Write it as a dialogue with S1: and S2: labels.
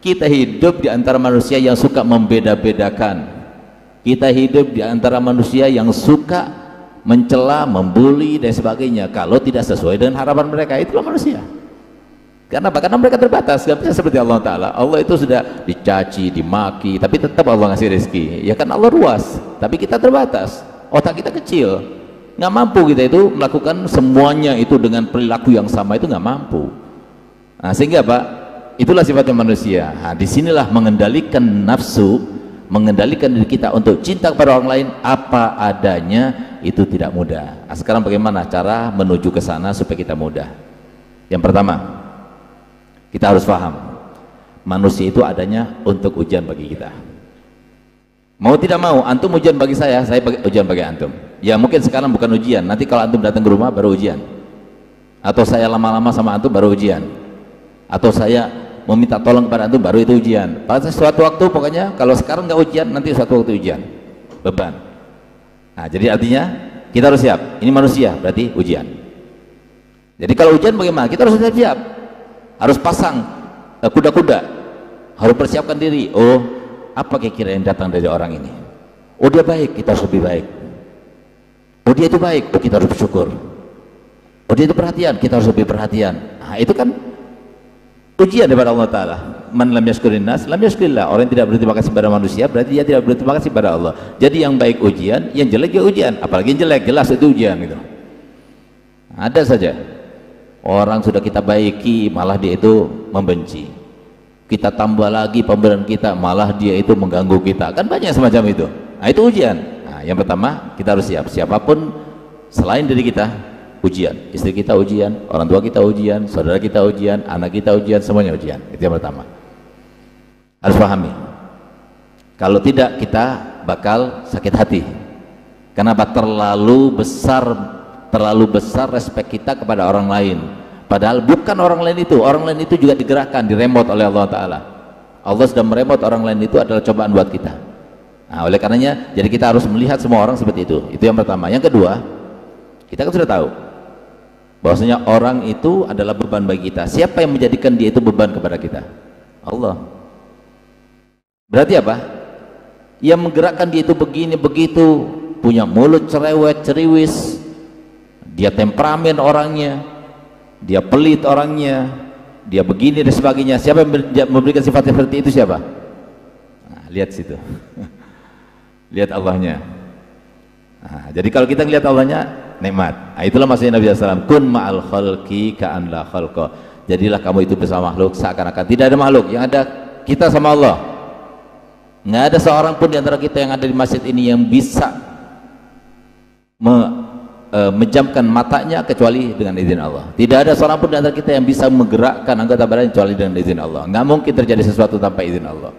S1: Kita hidup di antara manusia yang suka membeda-bedakan. Kita hidup di antara manusia yang suka mencela, membuli dan sebagainya kalau tidak sesuai dengan harapan mereka. Itulah manusia. Karena apa? Karena mereka terbatas, gak bisa seperti Allah Ta'ala. Allah itu sudah dicaci, dimaki, tapi tetap Allah ngasih rezeki. Ya kan Allah luas, tapi kita terbatas. Otak kita kecil, nggak mampu kita itu melakukan semuanya itu dengan perilaku yang sama, itu nggak mampu. Nah, sehingga Pak, itulah sifatnya manusia. Nah, disinilah mengendalikan nafsu, mengendalikan diri kita untuk cinta kepada orang lain apa adanya itu tidak mudah. Nah, sekarang bagaimana cara menuju ke sana supaya kita mudah? Yang pertama, kita harus paham manusia itu adanya untuk ujian bagi kita. Mau tidak mau, antum ujian bagi saya ujian bagi antum. Ya mungkin sekarang bukan ujian, nanti kalau antum datang ke rumah baru ujian. Atau saya lama-lama sama antum baru ujian. Atau saya meminta tolong kepada antum baru itu ujian. Pada suatu waktu pokoknya kalau sekarang nggak ujian, nanti suatu waktu ujian. Beban. Nah, jadi artinya kita harus siap. Ini manusia, berarti ujian. Jadi kalau ujian bagaimana? Kita harus siap. Harus pasang kuda-kuda. Harus persiapkan diri. Oh, apa kira-kira yang datang dari orang ini? Oh, dia baik, kita harus lebih baik. Oh, dia itu baik, oh, kita harus bersyukur. Oh, dia itu perhatian, kita harus lebih perhatian. Nah, itu kan ujian daripada Allah Ta'ala. Man lam yashkurin nas, lam yashkurillah. Orang yang tidak berterima kasih pada manusia, berarti dia tidak berterima kasih pada Allah. Jadi yang baik ujian, yang jelek ya ujian. Apalagi yang jelek, jelas itu ujian gitu. Ada saja orang sudah kita baiki, malah dia itu membenci. Kita tambah lagi pemberian kita, malah dia itu mengganggu kita. Kan banyak semacam itu. Nah, itu ujian. Nah, yang pertama kita harus siap. Siapapun selain diri kita ujian. Istri kita ujian, orang tua kita ujian, saudara kita ujian, anak kita ujian, semuanya ujian. Itu yang pertama. Harus pahami. Kalau tidak kita bakal sakit hati. Kenapa? Terlalu besar respek kita kepada orang lain. Padahal bukan orang lain itu juga digerakkan, diremote oleh Allah Ta'ala. Allah sudah meremote orang lain, itu adalah cobaan buat kita. Nah, oleh karenanya jadi kita harus melihat semua orang seperti itu. Itu yang pertama. Yang kedua, kita kan sudah tahu bahwasanya orang itu adalah beban bagi kita. Siapa yang menjadikan dia itu beban kepada kita? Allah. Berarti apa? Yang menggerakkan dia itu begini begitu, punya mulut cerewet ceriwis, dia temperamen orangnya, dia pelit orangnya, dia begini dan sebagainya. Siapa yang memberikan sifat seperti itu? Siapa? Nah, lihat situ. Lihat Allahnya. Nah, jadi kalau kita lihat Allahnya, nikmat. Nah, itulah maksudnya Nabi SAW, kun ma'al khalqi ka'an la khalqa. Jadilah kamu itu bersama makhluk seakan-akan tidak ada makhluk, yang ada kita sama Allah. Nggak ada seorang pun di antara kita yang ada di masjid ini yang bisa menjamkan matanya kecuali dengan izin Allah. Tidak ada seorang pun di antara kita yang bisa menggerakkan anggota badan kecuali dengan izin Allah. Nggak mungkin terjadi sesuatu tanpa izin Allah.